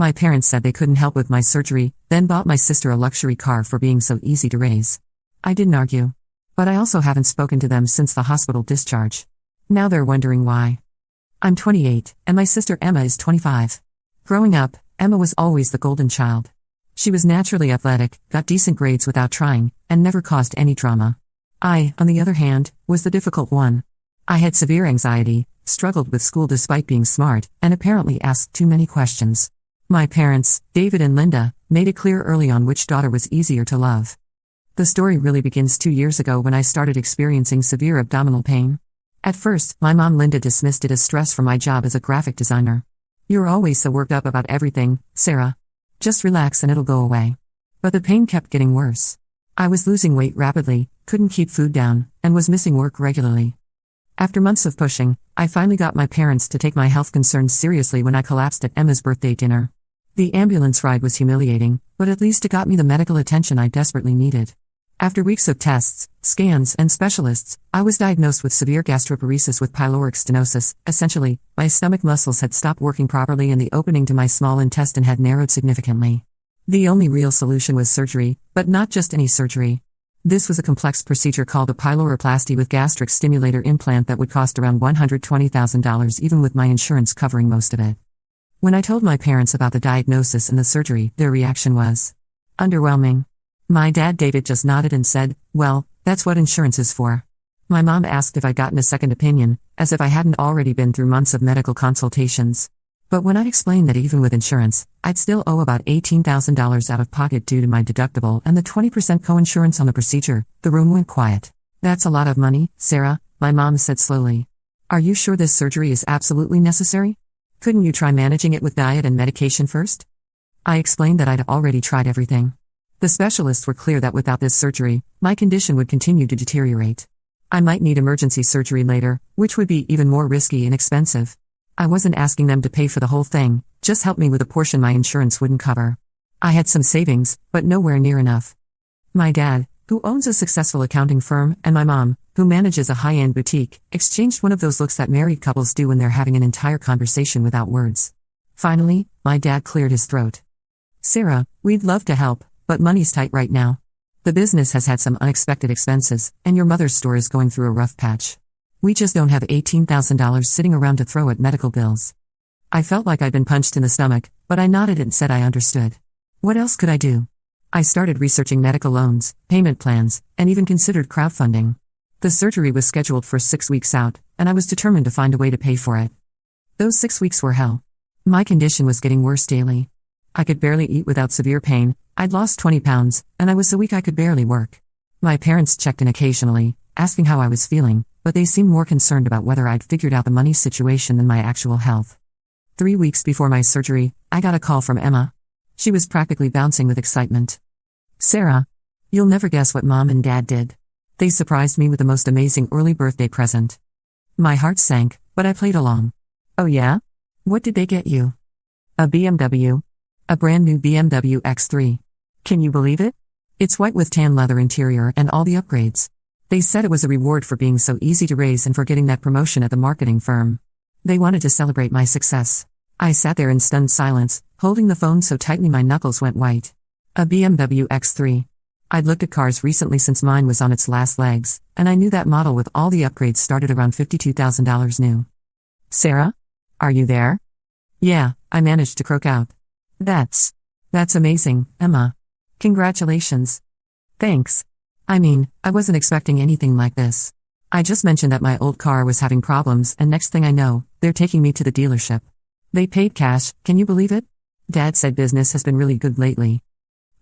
My parents said they couldn't help with my surgery, then bought my sister a luxury car for being so easy to raise. I didn't argue. But I also haven't spoken to them since the hospital discharge. Now they're wondering why. I'm 28, and my sister Emma is 25. Growing up, Emma was always the golden child. She was naturally athletic, got decent grades without trying, and never caused any drama. I, on the other hand, was the difficult one. I had severe anxiety, struggled with school despite being smart, and apparently asked too many questions. My parents, David and Linda, made it clear early on which daughter was easier to love. The story really begins 2 years ago when I started experiencing severe abdominal pain. At first, my mom Linda dismissed it as stress from my job as a graphic designer. "You're always so worked up about everything, Sarah. Just relax and it'll go away." But the pain kept getting worse. I was losing weight rapidly, couldn't keep food down, and was missing work regularly. After months of pushing, I finally got my parents to take my health concerns seriously when I collapsed at Emma's birthday dinner. The ambulance ride was humiliating, but at least it got me the medical attention I desperately needed. After weeks of tests, scans, and specialists, I was diagnosed with severe gastroparesis with pyloric stenosis. Essentially, my stomach muscles had stopped working properly and the opening to my small intestine had narrowed significantly. The only real solution was surgery, but not just any surgery. This was a complex procedure called a pyloroplasty with gastric stimulator implant that would cost around $120,000 even with my insurance covering most of it. When I told my parents about the diagnosis and the surgery, their reaction was underwhelming. My dad David just nodded and said, "Well, that's what insurance is for." My mom asked if I'd gotten a second opinion, as if I hadn't already been through months of medical consultations. But when I explained that even with insurance, I'd still owe about $18,000 out of pocket due to my deductible and the 20% co-insurance on the procedure, the room went quiet. "That's a lot of money, Sarah," my mom said slowly. "Are you sure this surgery is absolutely necessary? Couldn't you try managing it with diet and medication first?" I explained that I'd already tried everything. The specialists were clear that without this surgery, my condition would continue to deteriorate. I might need emergency surgery later, which would be even more risky and expensive. I wasn't asking them to pay for the whole thing, just help me with a portion my insurance wouldn't cover. I had some savings, but nowhere near enough. My dad, who owns a successful accounting firm, and my mom, who manages a high-end boutique, exchanged one of those looks that married couples do when they're having an entire conversation without words. Finally, my dad cleared his throat. "Sarah, we'd love to help, but money's tight right now. The business has had some unexpected expenses, and your mother's store is going through a rough patch. We just don't have $18,000 sitting around to throw at medical bills." I felt like I'd been punched in the stomach, but I nodded and said I understood. What else could I do? I started researching medical loans, payment plans, and even considered crowdfunding. The surgery was scheduled for 6 weeks out, and I was determined to find a way to pay for it. Those 6 weeks were hell. My condition was getting worse daily. I could barely eat without severe pain, I'd lost 20 pounds, and I was so weak I could barely work. My parents checked in occasionally, asking how I was feeling, but they seemed more concerned about whether I'd figured out the money situation than my actual health. 3 weeks before my surgery, I got a call from Emma. She was practically bouncing with excitement. "Sarah, you'll never guess what Mom and Dad did. They surprised me with the most amazing early birthday present." My heart sank, but I played along. "Oh yeah? What did they get you?" "A BMW. A brand new BMW X3. Can you believe it? It's white with tan leather interior and all the upgrades. They said it was a reward for being so easy to raise and for getting that promotion at the marketing firm. They wanted to celebrate my success." I sat there in stunned silence, holding the phone so tightly my knuckles went white. A BMW X3. I'd looked at cars recently since mine was on its last legs, and I knew that model with all the upgrades started around $52,000 new. "Sarah? Are you there?" "Yeah," I managed to croak out. That's amazing, Emma. Congratulations." "Thanks. I mean, I wasn't expecting anything like this. I just mentioned that my old car was having problems and next thing I know, they're taking me to the dealership. They paid cash, can you believe it?" Dad said business has been really good lately.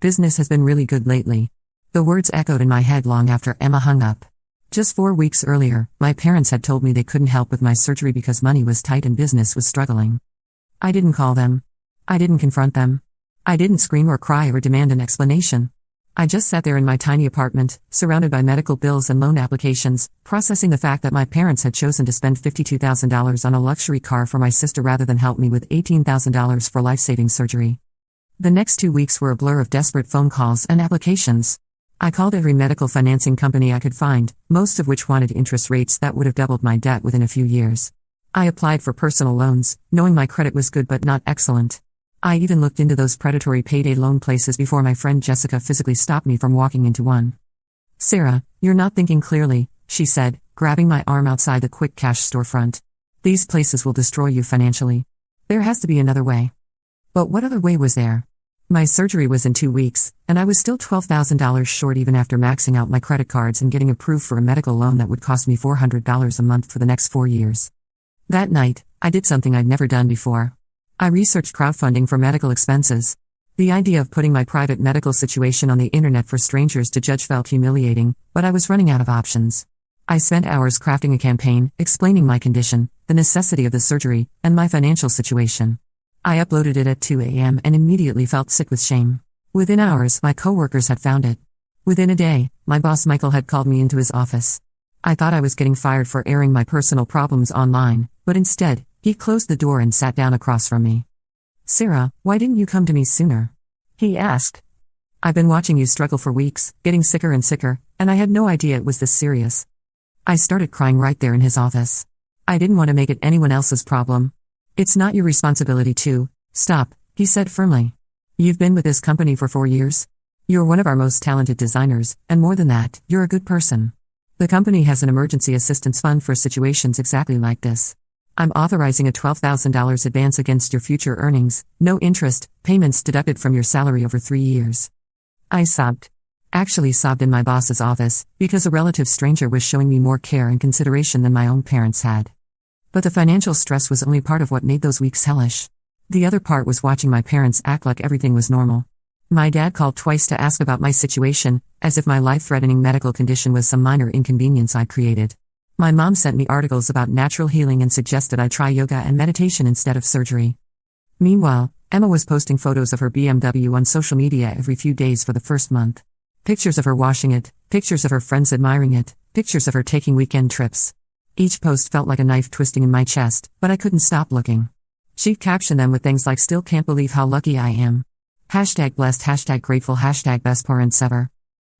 Business has been really good lately. The words echoed in my head long after Emma hung up. Just 4 weeks earlier, my parents had told me they couldn't help with my surgery because money was tight and business was struggling. I didn't call them. I didn't confront them. I didn't scream or cry or demand an explanation. I just sat there in my tiny apartment, surrounded by medical bills and loan applications, processing the fact that my parents had chosen to spend $52,000 on a luxury car for my sister rather than help me with $18,000 for life-saving surgery. The next 2 weeks were a blur of desperate phone calls and applications. I called every medical financing company I could find, most of which wanted interest rates that would have doubled my debt within a few years. I applied for personal loans, knowing my credit was good but not excellent. I even looked into those predatory payday loan places before my friend Jessica physically stopped me from walking into one. "Sarah, you're not thinking clearly," she said, grabbing my arm outside the quick cash storefront. "These places will destroy you financially. There has to be another way." But what other way was there? My surgery was in 2 weeks, and I was still $12,000 short even after maxing out my credit cards and getting approved for a medical loan that would cost me $400 a month for the next 4 years. That night, I did something I'd never done before. I researched crowdfunding for medical expenses. The idea of putting my private medical situation on the internet for strangers to judge felt humiliating, but I was running out of options. I spent hours crafting a campaign, explaining my condition, the necessity of the surgery, and my financial situation. I uploaded it at 2 a.m. and immediately felt sick with shame. Within hours, my coworkers had found it. Within a day, my boss Michael had called me into his office. I thought I was getting fired for airing my personal problems online, but instead, he closed the door and sat down across from me. "Sarah, why didn't you come to me sooner?" he asked. "I've been watching you struggle for weeks, getting sicker and sicker, and I had no idea it was this serious." I started crying right there in his office. I didn't want to make it anyone else's problem. "It's not your responsibility to stop," he said firmly. "You've been with this company for 4 years. You're one of our most talented designers, and more than that, you're a good person. The company has an emergency assistance fund for situations exactly like this. I'm authorizing a $12,000 advance against your future earnings, no interest, payments deducted from your salary over 3 years." I sobbed. Actually sobbed in my boss's office, because a relative stranger was showing me more care and consideration than my own parents had. But the financial stress was only part of what made those weeks hellish. The other part was watching my parents act like everything was normal. My dad called twice to ask about my situation, as if my life-threatening medical condition was some minor inconvenience I'd created. My mom sent me articles about natural healing and suggested I try yoga and meditation instead of surgery. Meanwhile, Emma was posting photos of her BMW on social media every few days for the first month. Pictures of her washing it, pictures of her friends admiring it, pictures of her taking weekend trips. Each post felt like a knife twisting in my chest, but I couldn't stop looking. She'd caption them with things like "Still can't believe how lucky I am." #blessed, #grateful, #best parents ever.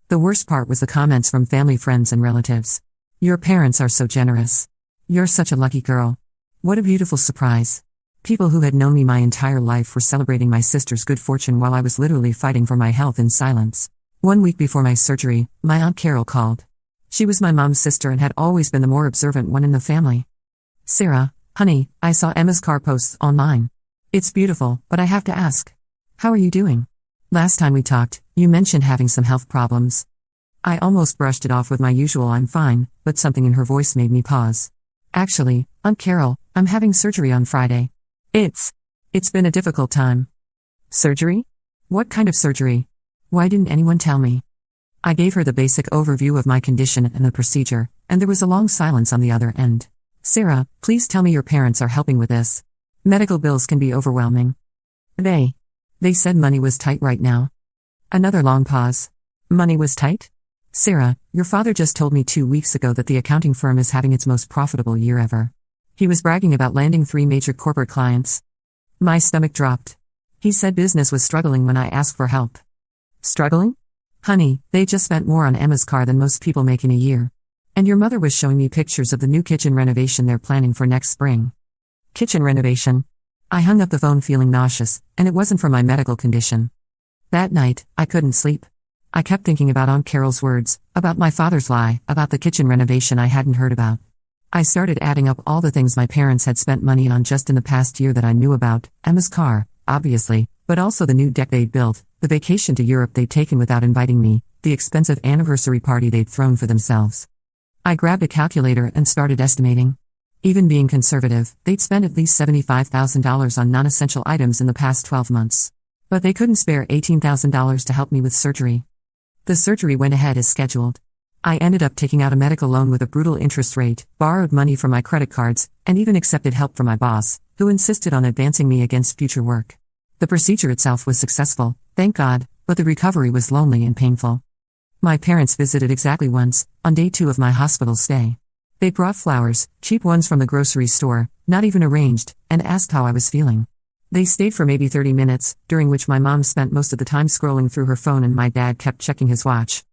The worst part was the comments from family, friends, and relatives. "Your parents are so generous. You're such a lucky girl. What a beautiful surprise." People who had known me my entire life were celebrating my sister's good fortune while I was literally fighting for my health in silence. 1 week before my surgery, my Aunt Carol called. She was my mom's sister and had always been the more observant one in the family. "Sarah, honey, I saw Emma's car posts online. It's beautiful, but I have to ask. How are you doing? Last time we talked, you mentioned having some health problems." I almost brushed it off with my usual "I'm fine," but something in her voice made me pause. "Actually, Aunt Carol, I'm having surgery on Friday. It's been a difficult time." "Surgery? What kind of surgery? Why didn't anyone tell me?" I gave her the basic overview of my condition and the procedure, and there was a long silence on the other end. "Sarah, please tell me your parents are helping with this. Medical bills can be overwhelming." They said money was tight right now." Another long pause. "Money was tight? Sarah, your father just told me 2 weeks ago that the accounting firm is having its most profitable year ever. He was bragging about landing 3 major corporate clients." My stomach dropped. He said business was struggling when I asked for help. Struggling? "Honey, they just spent more on Emma's car than most people make in a year. And your mother was showing me pictures of the new kitchen renovation they're planning for next spring." "Kitchen renovation?" I hung up the phone feeling nauseous, and it wasn't for my medical condition. That night, I couldn't sleep. I kept thinking about Aunt Carol's words, about my father's lie, about the kitchen renovation I hadn't heard about. I started adding up all the things my parents had spent money on just in the past year that I knew about: Emma's car, obviously, but also the new deck they'd built, the vacation to Europe they'd taken without inviting me, the expensive anniversary party they'd thrown for themselves. I grabbed a calculator and started estimating. Even being conservative, they'd spent at least $75,000 on non-essential items in the past 12 months. But they couldn't spare $18,000 to help me with surgery. The surgery went ahead as scheduled. I ended up taking out a medical loan with a brutal interest rate, borrowed money from my credit cards, and even accepted help from my boss, who insisted on advancing me against future work. The procedure itself was successful, thank God, but the recovery was lonely and painful. My parents visited exactly once, on day 2 of my hospital stay. They brought flowers, cheap ones from the grocery store, not even arranged, and asked how I was feeling. They stayed for maybe 30 minutes, during which my mom spent most of the time scrolling through her phone and my dad kept checking his watch.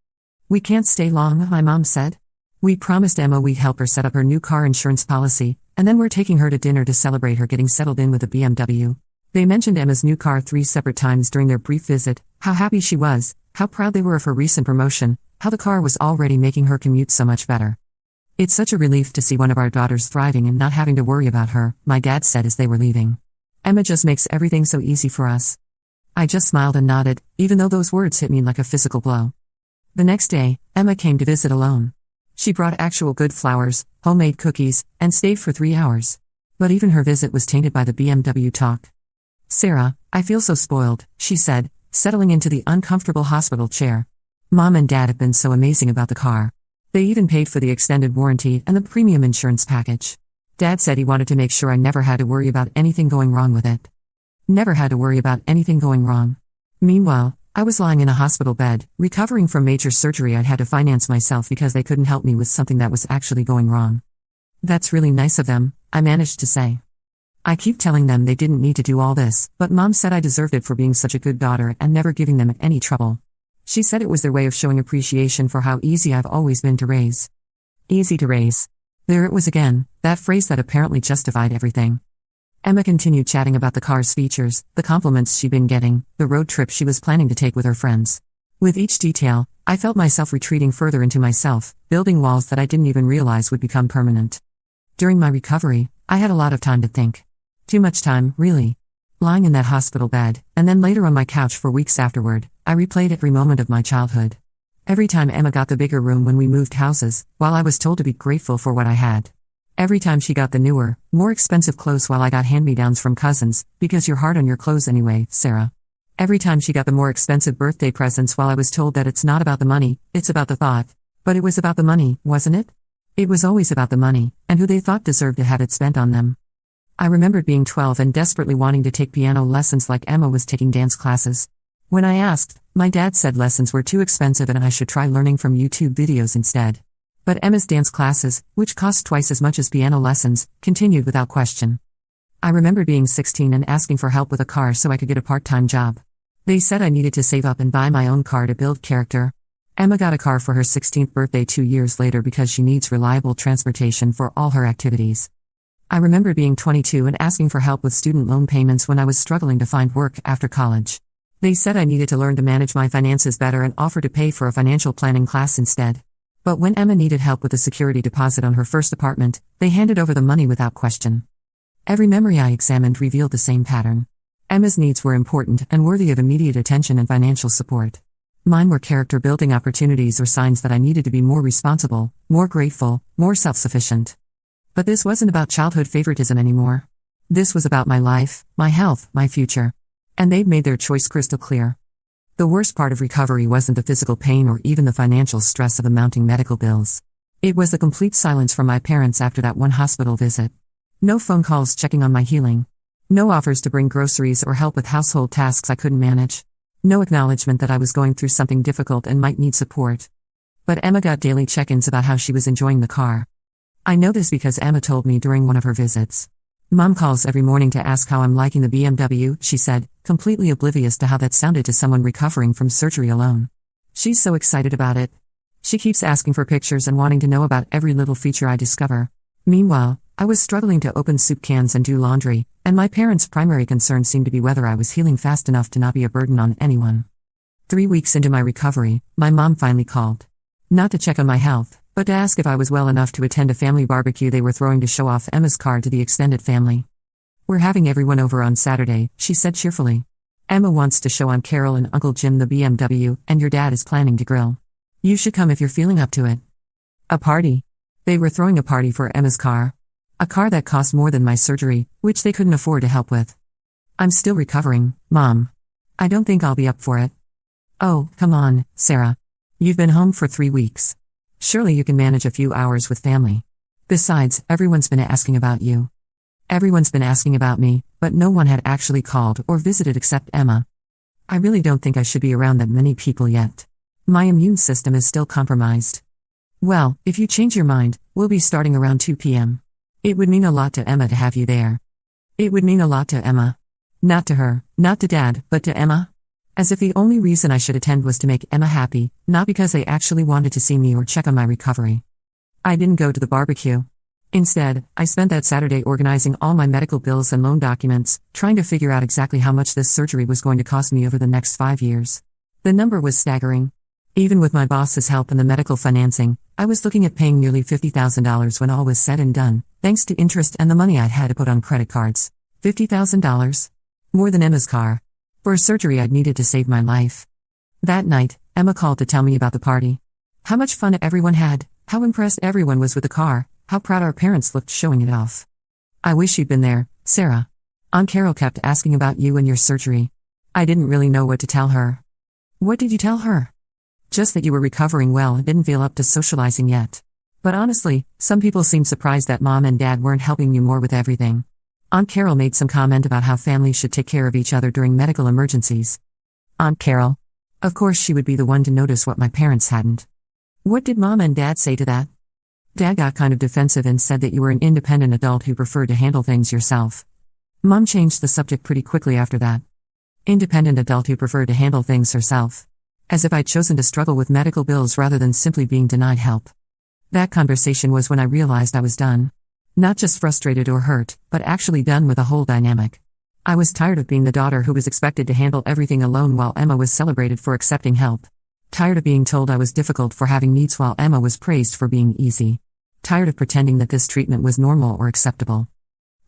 "We can't stay long," my mom said. "We promised Emma we'd help her set up her new car insurance policy, and then we're taking her to dinner to celebrate her getting settled in with a BMW. They mentioned Emma's new car 3 separate times during their brief visit, how happy she was, how proud they were of her recent promotion, how the car was already making her commute so much better. It's such a relief to see one of our daughters thriving and not having to worry about her, my dad said as they were leaving. Emma just makes everything so easy for us. I just smiled and nodded, even though those words hit me like a physical blow. The next day, Emma came to visit alone. She brought actual good flowers, homemade cookies, and stayed for 3 hours. But even her visit was tainted by the BMW talk. "Sarah, I feel so spoiled," she said, settling into the uncomfortable hospital chair. "Mom and Dad have been so amazing about the car. They even paid for the extended warranty and the premium insurance package. Dad said he wanted to make sure I never had to worry about anything going wrong with it. Never had to worry about anything going wrong." Meanwhile, I was lying in a hospital bed, recovering from major surgery I'd had to finance myself because they couldn't help me with something that was actually going wrong. "That's really nice of them," I managed to say. I keep telling them they didn't need to do all this, but Mom said I deserved it for being such a good daughter and never giving them any trouble. She said it was their way of showing appreciation for how easy I've always been to raise. Easy to raise. There it was again, that phrase that apparently justified everything. Emma continued chatting about the car's features, the compliments she'd been getting, the road trip she was planning to take with her friends. With each detail, I felt myself retreating further into myself, building walls that I didn't even realize would become permanent. During my recovery, I had a lot of time to think. Too much time, really. Lying in that hospital bed, and then later on my couch for weeks afterward, I replayed every moment of my childhood. Every time Emma got the bigger room when we moved houses, while I was told to be grateful for what I had. Every time she got the newer, more expensive clothes while I got hand-me-downs from cousins, because you're hard on your clothes anyway, Sarah. Every time she got the more expensive birthday presents while I was told that it's not about the money, it's about the thought. But it was about the money, wasn't it? It was always about the money, and who they thought deserved to have it spent on them. I remembered being 12 and desperately wanting to take piano lessons like Emma was taking dance classes. When I asked, my dad said lessons were too expensive and I should try learning from YouTube videos instead. But Emma's dance classes, which cost twice as much as piano lessons, continued without question. I remember being 16 and asking for help with a car so I could get a part-time job. They said I needed to save up and buy my own car to build character. Emma got a car for her 16th birthday 2 years later because she needs reliable transportation for all her activities. I remember being 22 and asking for help with student loan payments when I was struggling to find work after college. They said I needed to learn to manage my finances better and offered to pay for a financial planning class instead. But when Emma needed help with a security deposit on her first apartment, they handed over the money without question. Every memory I examined revealed the same pattern. Emma's needs were important and worthy of immediate attention and financial support. Mine were character-building opportunities or signs that I needed to be more responsible, more grateful, more self-sufficient. But this wasn't about childhood favoritism anymore. This was about my life, my health, my future. And they'd made their choice crystal clear. The worst part of recovery wasn't the physical pain or even the financial stress of the mounting medical bills. It was the complete silence from my parents after that one hospital visit. No phone calls checking on my healing. No offers to bring groceries or help with household tasks I couldn't manage. No acknowledgement that I was going through something difficult and might need support. But Emma got daily check-ins about how she was enjoying the car. I know this because Emma told me during one of her visits. Mom calls every morning to ask how I'm liking the BMW, she said, completely oblivious to how that sounded to someone recovering from surgery alone. She's so excited about it. She keeps asking for pictures and wanting to know about every little feature I discover. Meanwhile, I was struggling to open soup cans and do laundry, and my parents' primary concern seemed to be whether I was healing fast enough to not be a burden on anyone. 3 weeks into my recovery, my mom finally called. Not to check on my health, but to ask if I was well enough to attend a family barbecue they were throwing to show off Emma's car to the extended family. We're having everyone over on Saturday, she said cheerfully. Emma wants to show Aunt Carol and Uncle Jim the BMW, and your dad is planning to grill. You should come if you're feeling up to it. A party. They were throwing a party for Emma's car. A car that cost more than my surgery, which they couldn't afford to help with. I'm still recovering, Mom. I don't think I'll be up for it. Oh, come on, Sarah. You've been home for 3 weeks. Surely you can manage a few hours with family. Besides, everyone's been asking about you. Everyone's been asking about me, but no one had actually called or visited except Emma. I really don't think I should be around that many people yet. My immune system is still compromised. Well, if you change your mind, we'll be starting around 2 p.m. It would mean a lot to Emma to have you there. It would mean a lot to Emma. Not to her, not to Dad, but to Emma. As if the only reason I should attend was to make Emma happy, not because they actually wanted to see me or check on my recovery. I didn't go to the barbecue. Instead, I spent that Saturday organizing all my medical bills and loan documents, trying to figure out exactly how much this surgery was going to cost me over the next 5 years. The number was staggering. Even with my boss's help and the medical financing, I was looking at paying nearly $50,000 when all was said and done, thanks to interest and the money I'd had to put on credit cards. $50,000? More than Emma's car. For a surgery I'd needed to save my life. That night, Emma called to tell me about the party. How much fun everyone had, how impressed everyone was with the car, how proud our parents looked showing it off. I wish you'd been there, Sarah. Aunt Carol kept asking about you and your surgery. I didn't really know what to tell her. What did you tell her? Just that you were recovering well and didn't feel up to socializing yet. But honestly, some people seemed surprised that Mom and Dad weren't helping you more with everything. Aunt Carol made some comment about how families should take care of each other during medical emergencies. Aunt Carol? Of course she would be the one to notice what my parents hadn't. What did Mom and Dad say to that? Dad got kind of defensive and said that you were an independent adult who preferred to handle things yourself. Mom changed the subject pretty quickly after that. Independent adult who preferred to handle things herself. As if I'd chosen to struggle with medical bills rather than simply being denied help. That conversation was when I realized I was done. Not just frustrated or hurt, but actually done with the whole dynamic. I was tired of being the daughter who was expected to handle everything alone while Emma was celebrated for accepting help. Tired of being told I was difficult for having needs while Emma was praised for being easy. Tired of pretending that this treatment was normal or acceptable.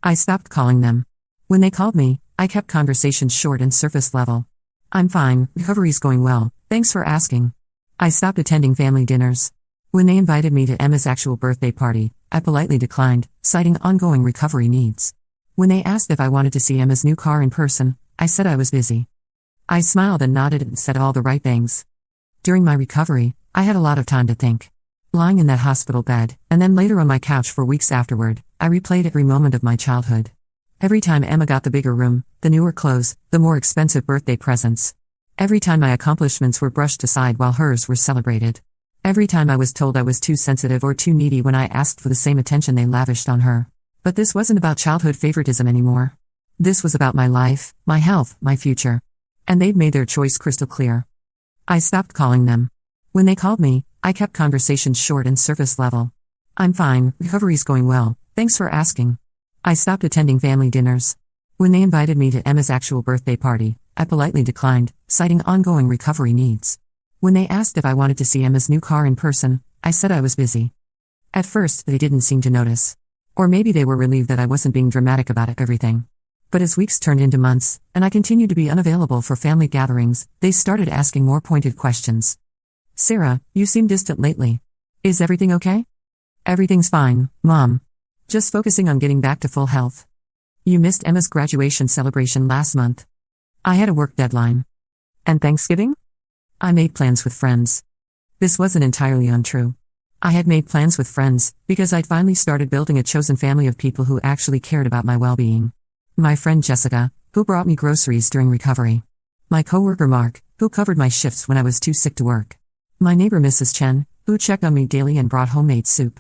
I stopped calling them. When they called me, I kept conversations short and surface level. I'm fine, recovery's going well, thanks for asking. I stopped attending family dinners. When they invited me to Emma's actual birthday party, I politely declined, citing ongoing recovery needs. When they asked if I wanted to see Emma's new car in person, I said I was busy. I smiled and nodded and said all the right things. During my recovery, I had a lot of time to think. Lying in that hospital bed, and then later on my couch for weeks afterward, I replayed every moment of my childhood. Every time Emma got the bigger room, the newer clothes, the more expensive birthday presents. Every time my accomplishments were brushed aside while hers were celebrated. Every time I was told I was too sensitive or too needy when I asked for the same attention they lavished on her. But this wasn't about childhood favoritism anymore. This was about my life, my health, my future. And they'd made their choice crystal clear. I stopped calling them. When they called me, I kept conversations short and surface level. I'm fine, recovery's going well, thanks for asking. I stopped attending family dinners. When they invited me to Emma's actual birthday party, I politely declined, citing ongoing recovery needs. When they asked if I wanted to see Emma's new car in person, I said I was busy. At first, they didn't seem to notice. Or maybe they were relieved that I wasn't being dramatic about everything. But as weeks turned into months, and I continued to be unavailable for family gatherings, they started asking more pointed questions. Sarah, you seem distant lately. Is everything okay? Everything's fine, Mom. Just focusing on getting back to full health. You missed Emma's graduation celebration last month. I had a work deadline. And Thanksgiving? I made plans with friends. This wasn't entirely untrue. I had made plans with friends, because I'd finally started building a chosen family of people who actually cared about my well-being. My friend Jessica, who brought me groceries during recovery. My coworker Mark, who covered my shifts when I was too sick to work. My neighbor Mrs. Chen, who checked on me daily and brought homemade soup.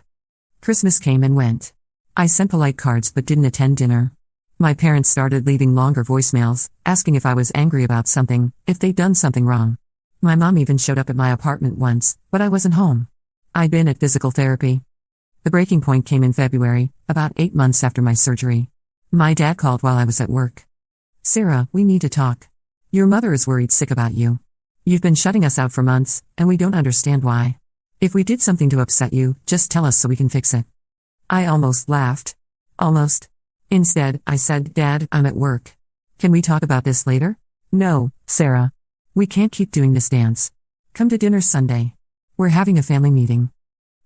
Christmas came and went. I sent polite cards but didn't attend dinner. My parents started leaving longer voicemails, asking if I was angry about something, if they'd done something wrong. My mom even showed up at my apartment once, but I wasn't home. I'd been at physical therapy. The breaking point came in February, about 8 months after my surgery. My dad called while I was at work. Sarah, we need to talk. Your mother is worried sick about you. You've been shutting us out for months, and we don't understand why. If we did something to upset you, just tell us so we can fix it. I almost laughed. Almost. Instead, I said, Dad, I'm at work. Can we talk about this later? No, Sarah. We can't keep doing this dance. Come to dinner Sunday. We're having a family meeting.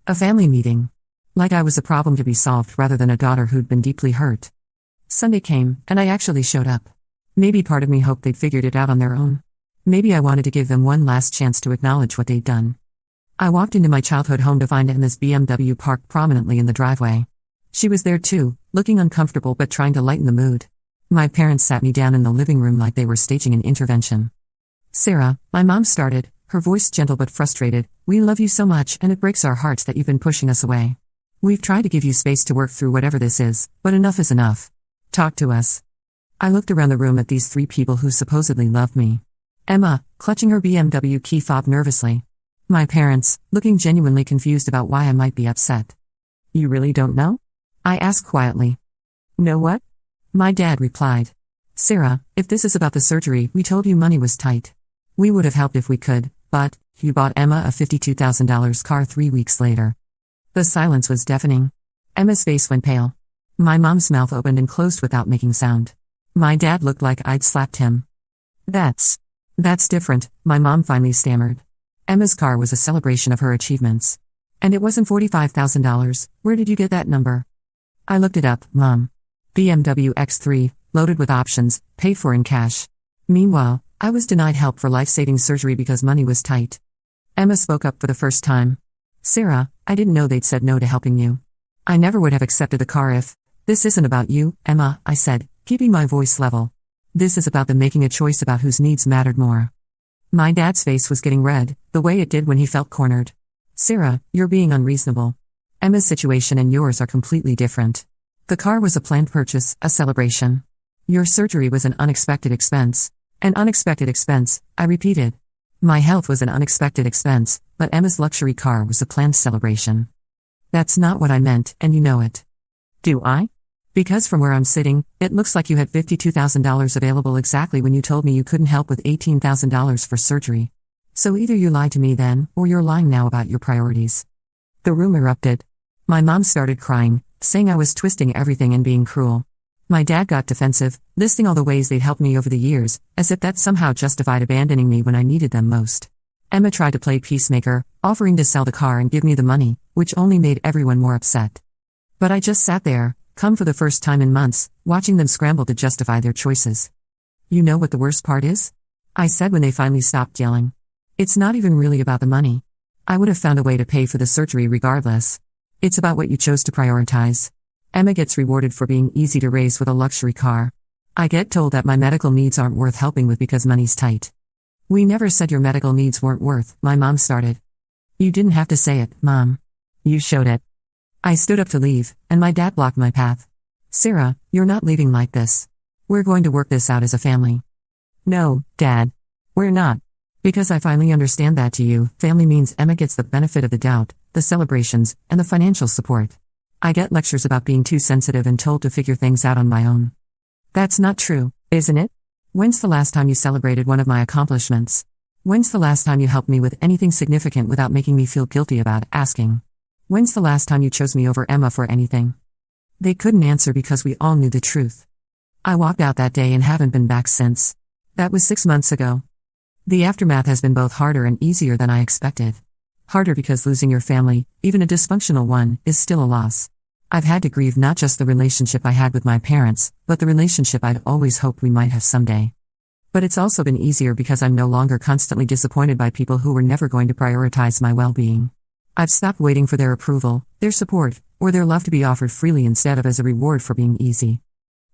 A family meeting. Like I was a problem to be solved rather than a daughter who'd been deeply hurt. Sunday came, and I actually showed up. Maybe part of me hoped they'd figured it out on their own. Maybe I wanted to give them one last chance to acknowledge what they'd done. I walked into my childhood home to find Emma's BMW parked prominently in the driveway. She was there too, looking uncomfortable but trying to lighten the mood. My parents sat me down in the living room like they were staging an intervention. Sarah, my mom started, her voice gentle but frustrated, we love you so much and it breaks our hearts that you've been pushing us away. We've tried to give you space to work through whatever this is, but enough is enough. Talk to us. I looked around the room at these 3 people who supposedly loved me. Emma, clutching her BMW key fob nervously. My parents, looking genuinely confused about why I might be upset. You really don't know? I asked quietly. Know what? My dad replied. Sarah, if this is about the surgery, we told you money was tight. We would have helped if we could, but you bought Emma a $52,000 car 3 weeks later. The silence was deafening. Emma's face went pale. My mom's mouth opened and closed without making sound. My dad looked like I'd slapped him. That's different, my mom finally stammered. Emma's car was a celebration of her achievements. And it wasn't $45,000, where did you get that number? I looked it up, Mom. BMW X3, loaded with options, paid for in cash. Meanwhile, I was denied help for life-saving surgery because money was tight. Emma spoke up for the first time. Sarah, I didn't know they'd said no to helping you. I never would have accepted the car if. This isn't about you, Emma, I said, keeping my voice level. This is about them making a choice about whose needs mattered more. My dad's face was getting red, the way it did when he felt cornered. Sarah, you're being unreasonable. Emma's situation and yours are completely different. The car was a planned purchase, a celebration. Your surgery was an unexpected expense. An unexpected expense, I repeated. My health was an unexpected expense, but Emma's luxury car was a planned celebration. That's not what I meant, and you know it. Do I? Because from where I'm sitting, it looks like you had $52,000 available exactly when you told me you couldn't help with $18,000 for surgery. So either you lied to me then, or you're lying now about your priorities. The room erupted. My mom started crying, saying I was twisting everything and being cruel. My dad got defensive, listing all the ways they'd helped me over the years, as if that somehow justified abandoning me when I needed them most. Emma tried to play peacemaker, offering to sell the car and give me the money, which only made everyone more upset. But I just sat there, calm for the first time in months, watching them scramble to justify their choices. You know what the worst part is? I said when they finally stopped yelling. It's not even really about the money. I would have found a way to pay for the surgery regardless. It's about what you chose to prioritize. Emma gets rewarded for being easy to raise with a luxury car. I get told that my medical needs aren't worth helping with because money's tight. We never said your medical needs weren't worth, my mom started. You didn't have to say it, Mom. You showed it. I stood up to leave, and my dad blocked my path. Sarah, you're not leaving like this. We're going to work this out as a family. No, Dad. We're not. Because I finally understand that to you, family means Emma gets the benefit of the doubt, the celebrations, and the financial support. I get lectures about being too sensitive and told to figure things out on my own. That's not true, isn't it? When's the last time you celebrated one of my accomplishments? When's the last time you helped me with anything significant without making me feel guilty about asking? When's the last time you chose me over Emma for anything? They couldn't answer because we all knew the truth. I walked out that day and haven't been back since. That was 6 months ago. The aftermath has been both harder and easier than I expected. Harder because losing your family, even a dysfunctional one, is still a loss. I've had to grieve not just the relationship I had with my parents, but the relationship I'd always hoped we might have someday. But it's also been easier because I'm no longer constantly disappointed by people who were never going to prioritize my well-being. I've stopped waiting for their approval, their support, or their love to be offered freely instead of as a reward for being easy.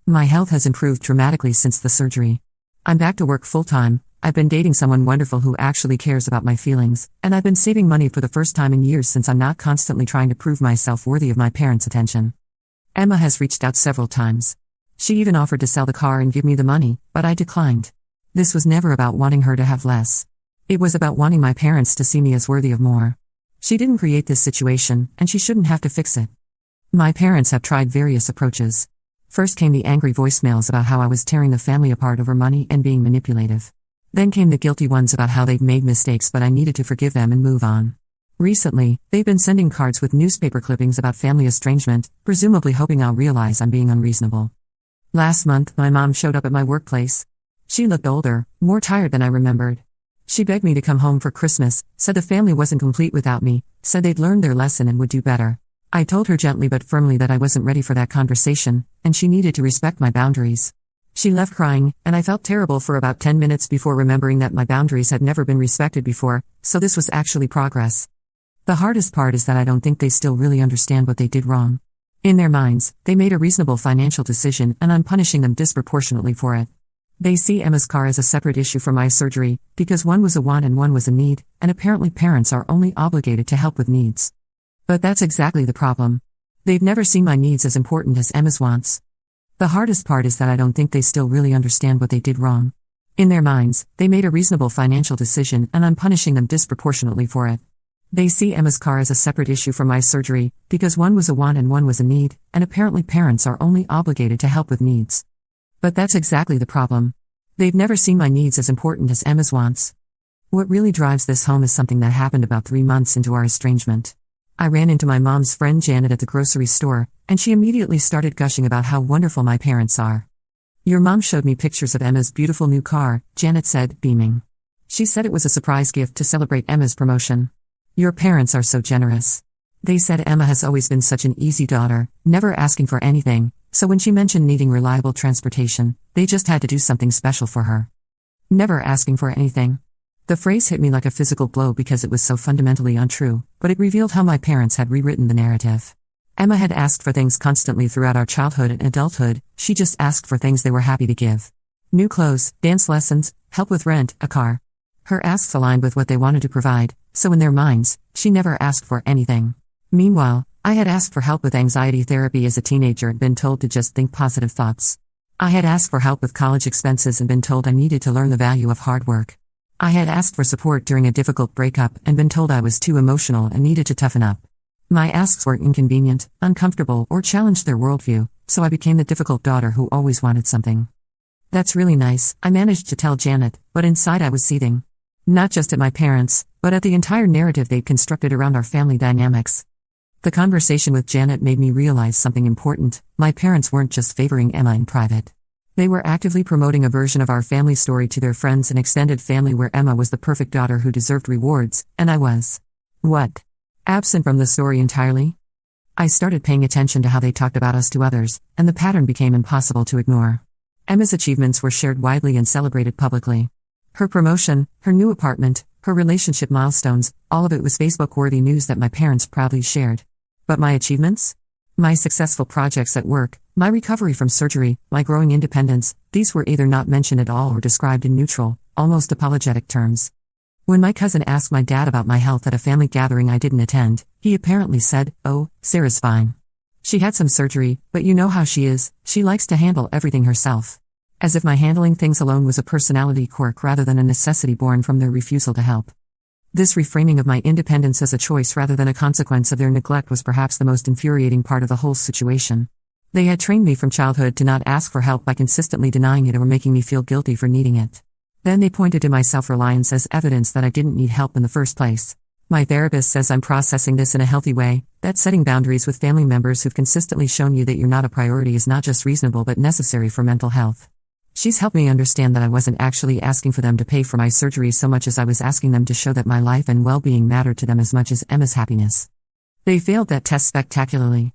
My health has improved dramatically since the surgery. I'm back to work full-time. I've been dating someone wonderful who actually cares about my feelings, and I've been saving money for the first time in years since I'm not constantly trying to prove myself worthy of my parents' attention. Emma has reached out several times. She even offered to sell the car and give me the money, but I declined. This was never about wanting her to have less. It was about wanting my parents to see me as worthy of more. She didn't create this situation, and she shouldn't have to fix it. My parents have tried various approaches. First came the angry voicemails about how I was tearing the family apart over money and being manipulative. Then came the guilty ones about how they'd made mistakes but I needed to forgive them and move on. Recently, they've been sending cards with newspaper clippings about family estrangement, presumably hoping I'll realize I'm being unreasonable. Last month, my mom showed up at my workplace. She looked older, more tired than I remembered. She begged me to come home for Christmas, said the family wasn't complete without me, said they'd learned their lesson and would do better. I told her gently but firmly that I wasn't ready for that conversation, and she needed to respect my boundaries. She left crying, and I felt terrible for about 10 minutes before remembering that my boundaries had never been respected before, so this was actually progress. The hardest part is that I don't think they still really understand what they did wrong. In their minds, they made a reasonable financial decision and I'm punishing them disproportionately for it. They see Emma's car as a separate issue from my surgery, because one was a want and one was a need, and apparently parents are only obligated to help with needs. But that's exactly the problem. They've never seen my needs as important as Emma's wants. The hardest part is that I don't think they still really understand what they did wrong. In their minds, they made a reasonable financial decision and I'm punishing them disproportionately for it. They see Emma's car as a separate issue from my surgery, because one was a want and one was a need, and apparently parents are only obligated to help with needs. But that's exactly the problem. They've never seen my needs as important as Emma's wants. What really drives this home is something that happened about 3 months into our estrangement. I ran into my mom's friend Janet at the grocery store, and she immediately started gushing about how wonderful my parents are. "Your mom showed me pictures of Emma's beautiful new car," Janet said, beaming. She said it was a surprise gift to celebrate Emma's promotion. "Your parents are so generous." They said Emma has always been such an easy daughter, never asking for anything, so when she mentioned needing reliable transportation, they just had to do something special for her. Never asking for anything. The phrase hit me like a physical blow because it was so fundamentally untrue, but it revealed how my parents had rewritten the narrative. Emma had asked for things constantly throughout our childhood and adulthood, she just asked for things they were happy to give. New clothes, dance lessons, help with rent, a car. Her asks aligned with what they wanted to provide, so in their minds, she never asked for anything. Meanwhile, I had asked for help with anxiety therapy as a teenager and been told to just think positive thoughts. I had asked for help with college expenses and been told I needed to learn the value of hard work. I had asked for support during a difficult breakup and been told I was too emotional and needed to toughen up. My asks were inconvenient, uncomfortable, or challenged their worldview, so I became the difficult daughter who always wanted something. "That's really nice," I managed to tell Janet, but inside I was seething. Not just at my parents, but at the entire narrative they'd constructed around our family dynamics. The conversation with Janet made me realize something important: my parents weren't just favoring Emma in private. They were actively promoting a version of our family story to their friends and extended family where Emma was the perfect daughter who deserved rewards, and I was. What? Absent from the story entirely? I started paying attention to how they talked about us to others, and the pattern became impossible to ignore. Emma's achievements were shared widely and celebrated publicly. Her promotion, her new apartment, her relationship milestones, all of it was Facebook-worthy news that my parents proudly shared. But my achievements? My successful projects at work, my recovery from surgery, my growing independence, these were either not mentioned at all or described in neutral, almost apologetic terms. When my cousin asked my dad about my health at a family gathering I didn't attend, he apparently said, "Oh, Sarah's fine. She had some surgery, but you know how she is, she likes to handle everything herself." As if my handling things alone was a personality quirk rather than a necessity born from their refusal to help. This reframing of my independence as a choice rather than a consequence of their neglect was perhaps the most infuriating part of the whole situation. They had trained me from childhood to not ask for help by consistently denying it or making me feel guilty for needing it. Then they pointed to my self-reliance as evidence that I didn't need help in the first place. My therapist says I'm processing this in a healthy way, that setting boundaries with family members who've consistently shown you that you're not a priority is not just reasonable but necessary for mental health. She's helped me understand that I wasn't actually asking for them to pay for my surgery so much as I was asking them to show that my life and well-being mattered to them as much as Emma's happiness. They failed that test spectacularly.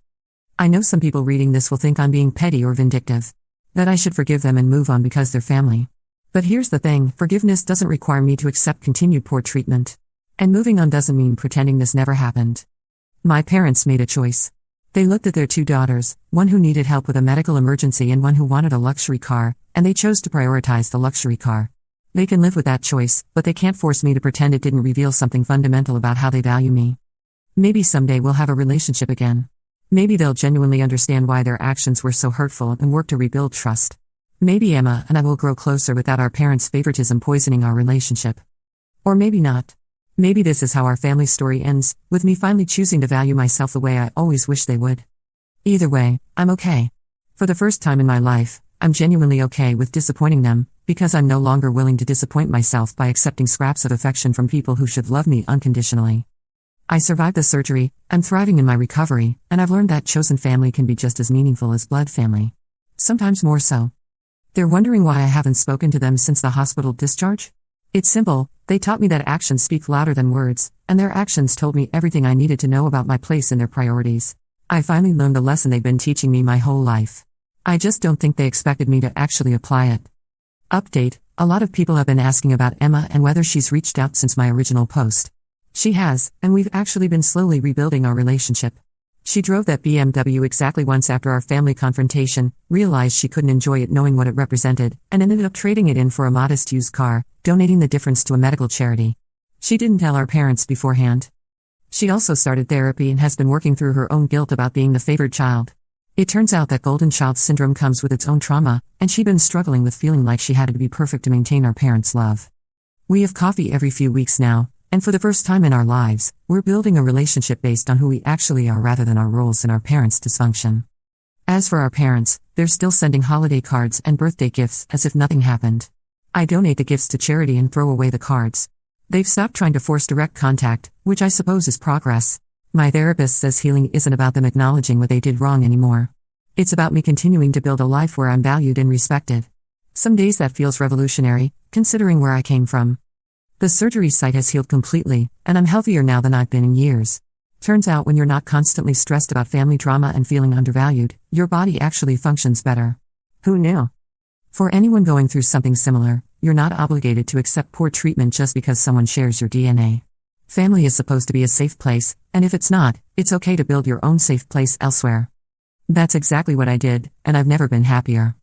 I know some people reading this will think I'm being petty or vindictive. That I should forgive them and move on because they're family. But here's the thing, forgiveness doesn't require me to accept continued poor treatment. And moving on doesn't mean pretending this never happened. My parents made a choice. They looked at their 2 daughters, one who needed help with a medical emergency and one who wanted a luxury car, and they chose to prioritize the luxury car. They can live with that choice, but they can't force me to pretend it didn't reveal something fundamental about how they value me. Maybe someday we'll have a relationship again. Maybe they'll genuinely understand why their actions were so hurtful and work to rebuild trust. Maybe Emma and I will grow closer without our parents' favoritism poisoning our relationship. Or maybe not. Maybe this is how our family story ends, with me finally choosing to value myself the way I always wished they would. Either way, I'm okay. For the first time in my life, I'm genuinely okay with disappointing them, because I'm no longer willing to disappoint myself by accepting scraps of affection from people who should love me unconditionally. I survived the surgery, I'm thriving in my recovery, and I've learned that chosen family can be just as meaningful as blood family. Sometimes more so. They're wondering why I haven't spoken to them since the hospital discharge? It's simple, they taught me that actions speak louder than words, and their actions told me everything I needed to know about my place in their priorities. I finally learned the lesson they've been teaching me my whole life. I just don't think they expected me to actually apply it. Update: a lot of people have been asking about Emma and whether she's reached out since my original post. She has, and we've actually been slowly rebuilding our relationship. She drove that BMW exactly once after our family confrontation, realized she couldn't enjoy it knowing what it represented, and ended up trading it in for a modest used car, donating the difference to a medical charity. She didn't tell our parents beforehand. She also started therapy and has been working through her own guilt about being the favored child. It turns out that golden child syndrome comes with its own trauma, and she'd been struggling with feeling like she had to be perfect to maintain our parents' love. We have coffee every few weeks now, And for the first time in our lives, we're building a relationship based on who we actually are rather than our roles in our parents' dysfunction. As for our parents, they're still sending holiday cards and birthday gifts as if nothing happened. I donate the gifts to charity and throw away the cards. They've stopped trying to force direct contact, which I suppose is progress. My therapist says healing isn't about them acknowledging what they did wrong anymore. It's about me continuing to build a life where I'm valued and respected. Some days that feels revolutionary, considering where I came from. The surgery site has healed completely, and I'm healthier now than I've been in years. Turns out when you're not constantly stressed about family drama and feeling undervalued, your body actually functions better. Who knew? For anyone going through something similar, you're not obligated to accept poor treatment just because someone shares your DNA. Family is supposed to be a safe place, and if it's not, it's okay to build your own safe place elsewhere. That's exactly what I did, and I've never been happier.